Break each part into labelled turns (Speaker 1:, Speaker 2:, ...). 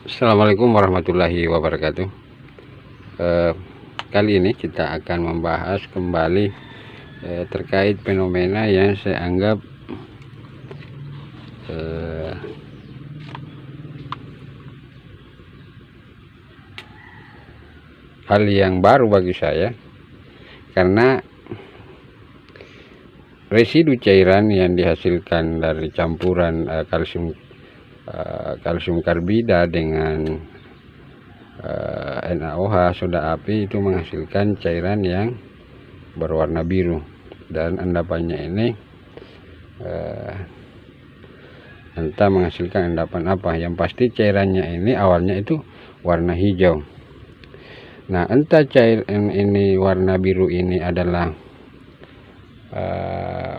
Speaker 1: Assalamualaikum warahmatullahi wabarakatuh. Kali ini kita akan membahas kembali terkait fenomena yang saya anggap hal yang baru bagi saya, karena residu cairan yang dihasilkan dari campuran kalsium karbida dengan NaOH soda api itu menghasilkan cairan yang berwarna biru, dan endapannya ini entah menghasilkan endapan apa. Yang pasti cairannya ini awalnya itu warna hijau. Nah, entah cairan ini warna biru ini adalah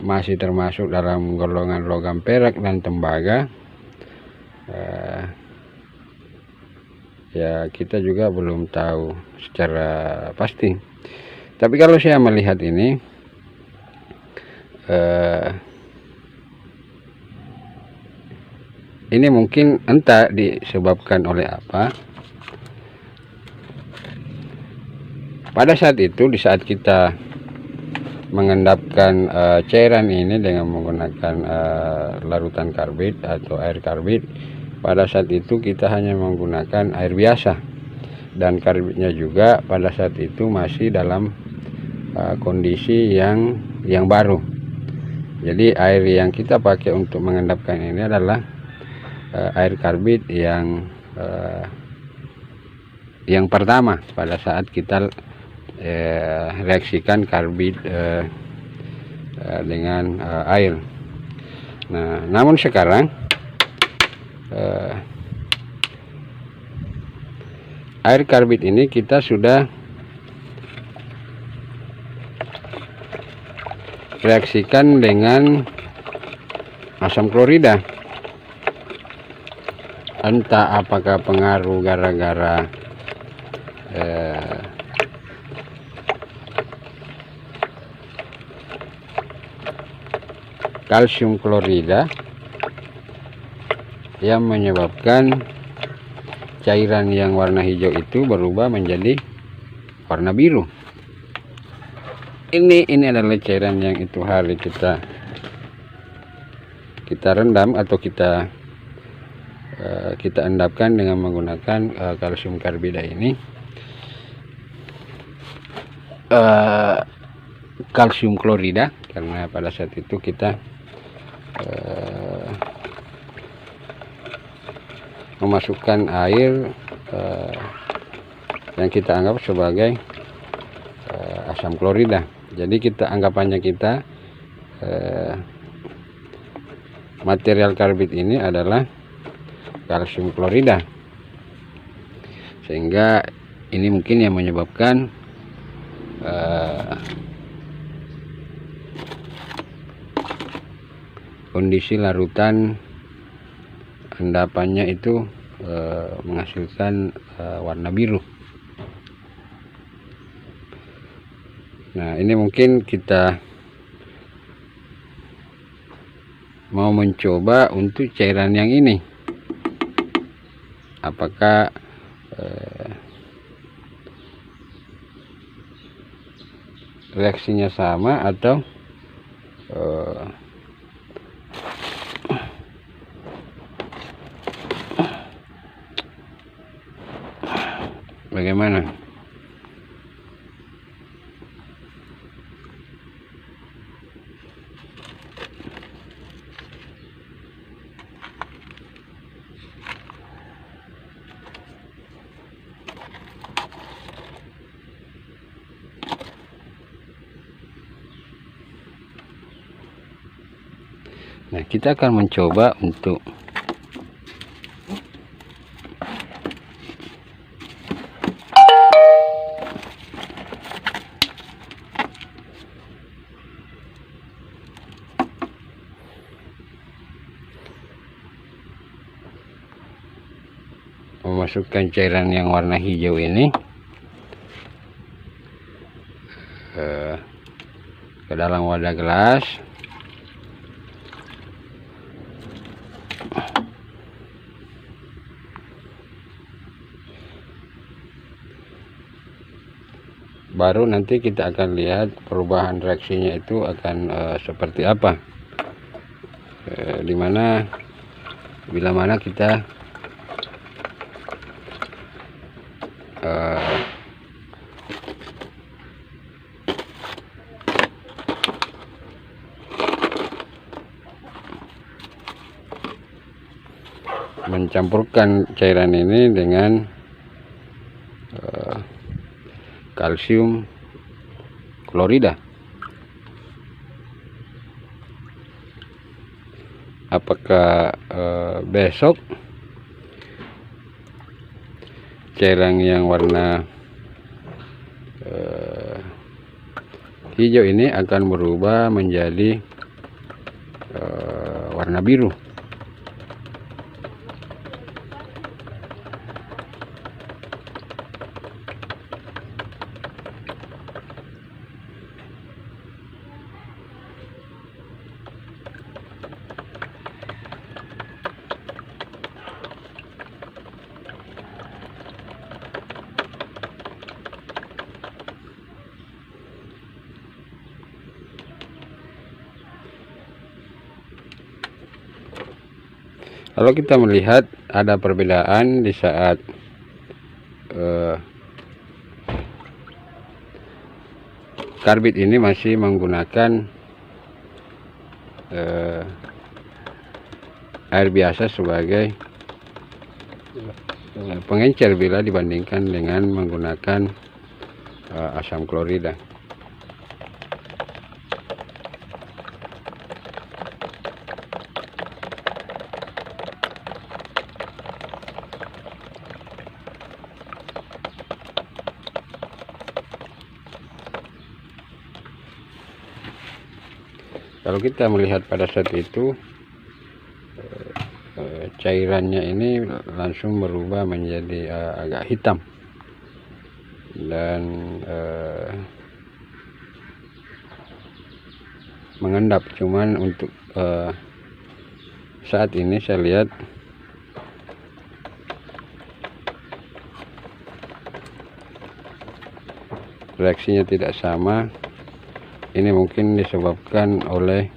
Speaker 1: masih termasuk dalam golongan logam perak dan tembaga, ya kita juga belum tahu secara pasti. Tapi kalau saya melihat ini, ini mungkin entah disebabkan oleh apa. Pada saat itu, di saat kita mengendapkan cairan ini dengan menggunakan larutan karbit atau air karbit, pada saat itu kita hanya menggunakan air biasa, dan karbitnya juga pada saat itu masih dalam kondisi yang baru. Jadi air yang kita pakai untuk mengendapkan ini adalah air karbit yang pertama pada saat kita reaksikan karbit dengan air. Nah, namun sekarang air karbit ini kita sudah reaksikan dengan asam klorida. Entah apakah pengaruh gara-gara kalsium klorida yang menyebabkan cairan yang warna hijau itu berubah menjadi warna biru. Ini adalah cairan yang itu hari kita rendam atau kita endapkan dengan menggunakan kalsium karbida ini. Kalsium klorida, karena pada saat itu kita memasukkan air yang kita anggap sebagai asam klorida. Jadi anggapannya material karbit ini adalah kalsium klorida, sehingga ini mungkin yang menyebabkan kondisi larutan endapannya itu menghasilkan warna biru. Nah, ini mungkin kita mau mencoba untuk cairan yang ini, apakah reaksinya sama atau bagaimana. Nah, kita akan mencoba untuk memasukkan cairan yang warna hijau ini ke dalam wadah gelas. baru nanti kita akan lihat perubahan reaksinya itu akan seperti apa, dimana bila mana kita mencampurkan cairan ini dengan kalsium klorida. Apakah besok cairan yang warna hijau ini akan berubah menjadi warna biru? Kalau kita melihat ada perbedaan di saat karbit ini masih menggunakan air biasa sebagai pengencer bila dibandingkan dengan menggunakan asam klorida. Kalau kita melihat pada saat itu cairannya ini langsung berubah menjadi agak hitam dan mengendap. Cuman untuk saat ini saya lihat reaksinya tidak sama. Ini mungkin disebabkan oleh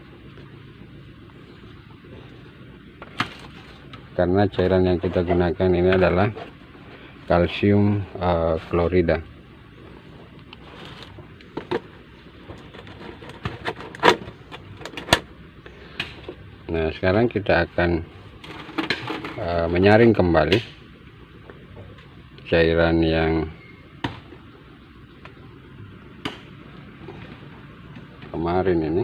Speaker 1: karena cairan yang kita gunakan ini adalah kalsium klorida. Nah, sekarang kita akan menyaring kembali cairan yang kemarin ini.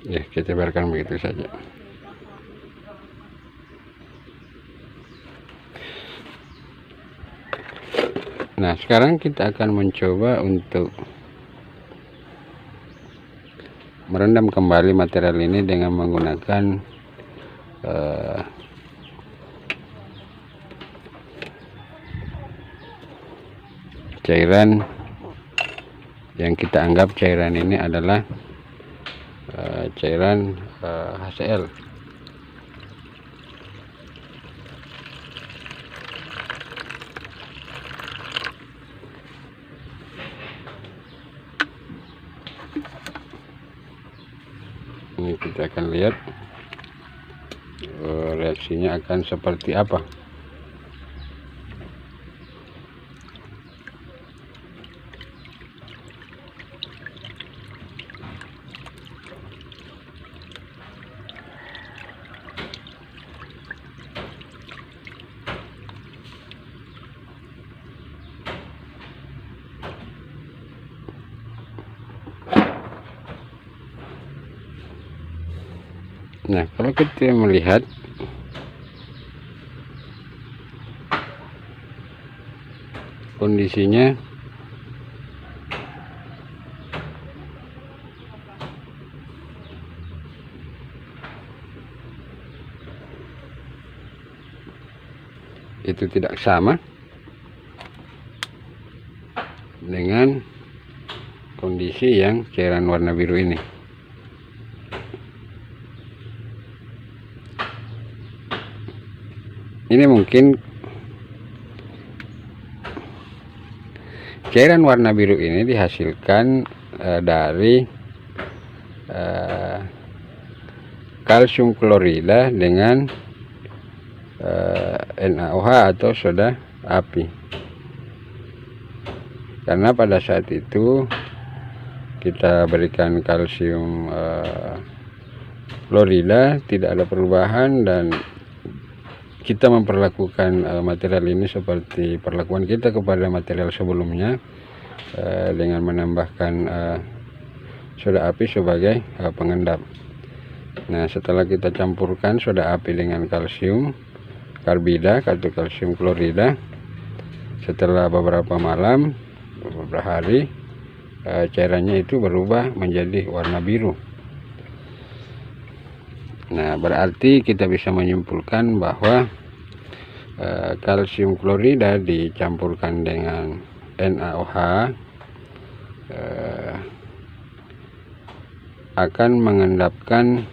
Speaker 1: Ya, kita biarkan begitu saja. Nah, sekarang kita akan mencoba untuk merendam kembali material ini dengan menggunakan cairan yang kita anggap cairan ini adalah cairan HCl. Ini kita akan lihat reaksinya akan seperti apa. Nah, kalau kita melihat kondisinya itu tidak sama dengan kondisi yang cairan warna biru ini. Ini mungkin cairan warna biru ini dihasilkan dari kalsium klorida dengan NaOH atau soda api. Karena pada saat itu kita berikan kalsium klorida, tidak ada perubahan, dan kita memperlakukan material ini seperti perlakuan kita kepada material sebelumnya, dengan menambahkan soda api sebagai pengendap. Nah, setelah kita campurkan soda api dengan kalsium karbida atau kalsium klorida, setelah beberapa malam, beberapa hari, cairannya itu berubah menjadi warna biru. Nah, berarti kita bisa menyimpulkan bahwa kalsium klorida dicampurkan dengan NaOH akan mengendapkan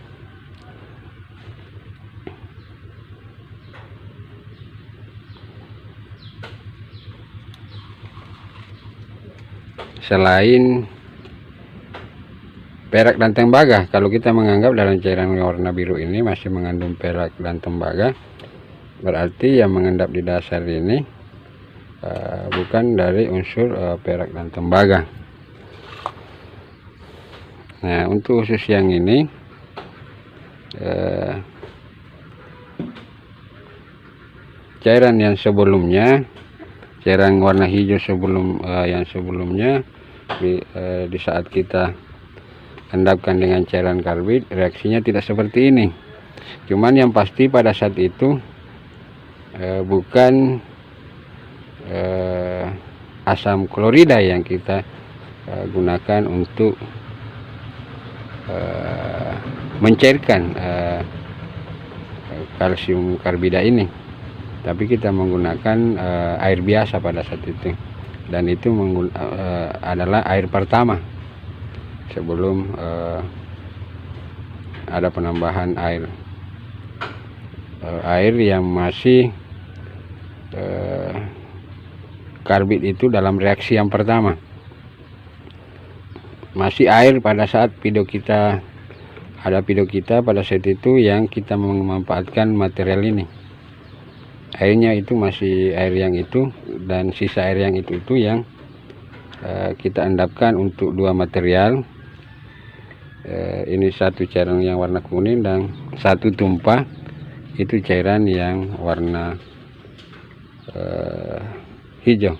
Speaker 1: selain perak dan tembaga. Kalau kita menganggap dalam cairan warna biru ini masih mengandung perak dan tembaga, berarti yang mengendap di dasar ini bukan dari unsur perak dan tembaga. Nah, untuk khusus yang ini cairan yang sebelumnya, cairan warna hijau yang sebelumnya, di saat kita endapkan dengan cairan karbid, reaksinya tidak seperti ini. Cuman yang pasti pada saat itu bukan asam klorida yang kita gunakan untuk mencairkan kalsium karbida ini, tapi kita menggunakan air biasa pada saat itu, dan itu adalah air pertama sebelum ada penambahan air yang masih karbid itu dalam reaksi yang pertama. Masih air pada saat video kita pada saat itu yang kita memanfaatkan material ini. Airnya itu masih air yang itu, dan sisa air yang itu yang kita endapkan untuk dua material. Ini satu cairan yang warna kuning dan satu tumpah itu cairan yang warna hijau.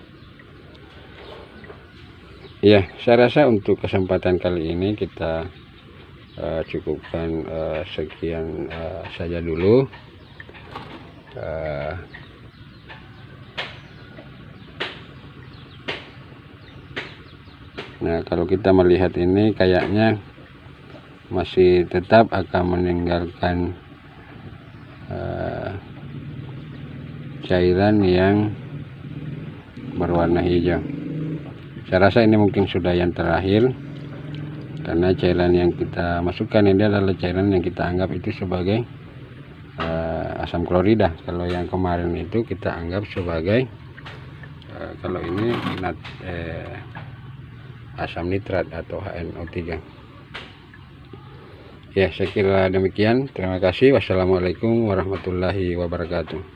Speaker 1: Ya, saya rasa untuk kesempatan kali ini kita cukupkan sekian saja dulu. Nah, kalau kita melihat ini kayaknya masih tetap akan meninggalkan cairan yang berwarna hijau. Saya rasa ini mungkin sudah yang terakhir, karena cairan yang kita masukkan ini adalah cairan yang kita anggap itu sebagai asam klorida. Kalau yang kemarin itu kita anggap sebagai kalau ini asam nitrat atau HNO3. Ya, saya kira demikian. Terima kasih. Wassalamualaikum warahmatullahi wabarakatuh.